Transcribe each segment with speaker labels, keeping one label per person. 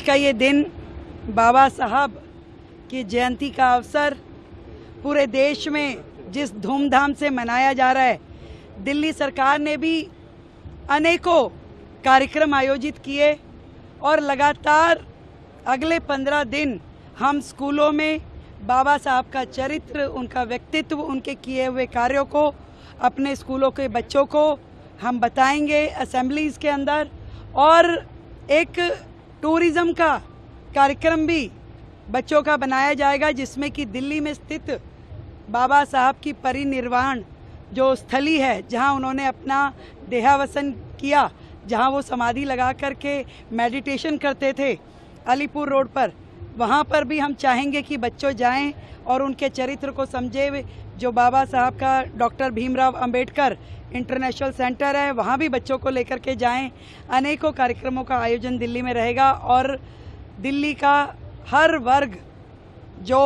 Speaker 1: आज का ये दिन बाबा साहब की जयंती का अवसर पूरे देश में जिस धूमधाम से मनाया जा रहा है, दिल्ली सरकार ने भी अनेकों कार्यक्रम आयोजित किए और लगातार अगले 15 दिन हम स्कूलों में बाबा साहब का चरित्र, उनका व्यक्तित्व, उनके किए हुए कार्यों को अपने स्कूलों के बच्चों को हम बताएंगे असेंबलीज़ के अंदर। और एक टूरिज़्म का कार्यक्रम भी बच्चों का बनाया जाएगा, जिसमें कि दिल्ली में स्थित बाबा साहब की परिनिर्वाण जो स्थली है, जहां उन्होंने अपना देहावसन किया, जहां वो समाधि लगा करके मेडिटेशन करते थे अलीपुर रोड पर, वहां पर भी हम चाहेंगे कि बच्चों जाएं और उनके चरित्र को समझे। जो बाबा साहब का doctor Bhimrao Ambedkar international centre है, वहाँ भी बच्चों को लेकर के जाएं। अनेकों कार्यक्रमों का आयोजन दिल्ली में रहेगा और दिल्ली का हर वर्ग जो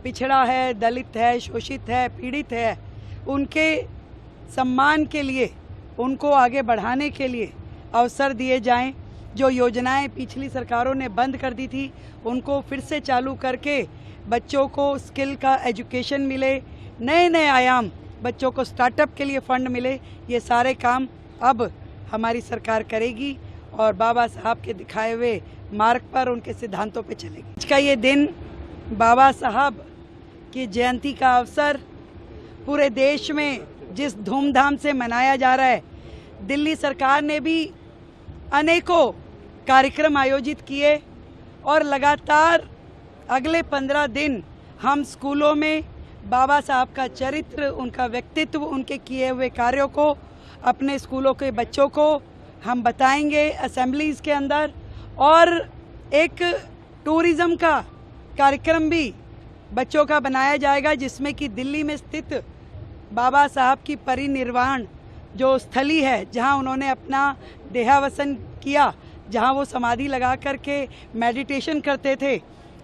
Speaker 1: पिछड़ा है, दलित है, शोषित है, पीड़ित है, उनके सम्मान के लिए, उनको आगे बढ़ाने के लिए अवसर दिए जाएं। जो योजनाएं पिछली सरकारों ने बंद कर दी थी, उनको फिर से चालू करके बच्चों को स्किल का एजुकेशन मिले, नए नए आयाम, बच्चों को स्टार्टअप के लिए फंड मिले। ये सारे काम अब हमारी सरकार करेगी और बाबा साहब के दिखाए हुए मार्ग पर, उनके सिद्धांतों पे चलेगी। आज का ये दिन बाबा साहब की जयंती का अवसर पूरे देश में जिस धूमधाम से मनाया जा रहा है, दिल्ली सरकार ने भी अनेकों कार्यक्रम आयोजित किए और लगातार अगले 15 दिन हम स्कूलों में बाबा साहब का चरित्र, उनका व्यक्तित्व, उनके किए हुए कार्यों को अपने स्कूलों के बच्चों को हम बताएंगे असेंबलीज़ के अंदर। और एक टूरिज़्म का कार्यक्रम भी बच्चों का बनाया जाएगा, जिसमें कि दिल्ली में स्थित बाबा साहब की परिनिर्वाण जो स्थली है, जहां उन्होंने अपना देहावसन किया, जहां वो समाधि लगा करके मेडिटेशन करते थे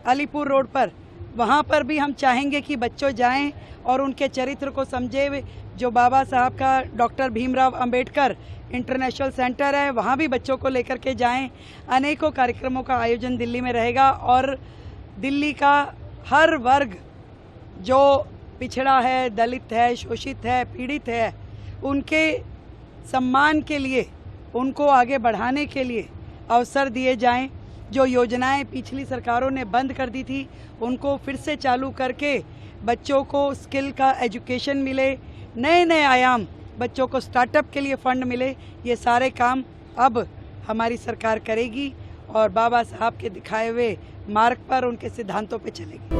Speaker 1: अलीपुर रोड पर, वहाँ पर भी हम चाहेंगे कि बच्चों जाएं और उनके चरित्र को समझे। जो बाबा साहब का doctor Bhimrao Ambedkar international centre है, वहाँ भी बच्चों को लेकर के जाएं। अनेकों कार्यक्रमों का आयोजन दिल्ली में रहेगा और दिल्ली का हर वर्ग जो पिछड़ा है, दलित है, शोषित है, पीड़ित है, उनके सम्मान के लिए, उनको आगे बढ़ाने के लिए अवसर दिए जाएं। जो योजनाएं पिछली सरकारों ने बंद कर दी थी, उनको फिर से चालू करके बच्चों को स्किल का एजुकेशन मिले, नए नए आयाम, बच्चों को स्टार्टअप के लिए फंड मिले। ये सारे काम अब हमारी सरकार करेगी और बाबा साहब के दिखाए हुए मार्ग पर, उनके सिद्धांतों पे चलेगी।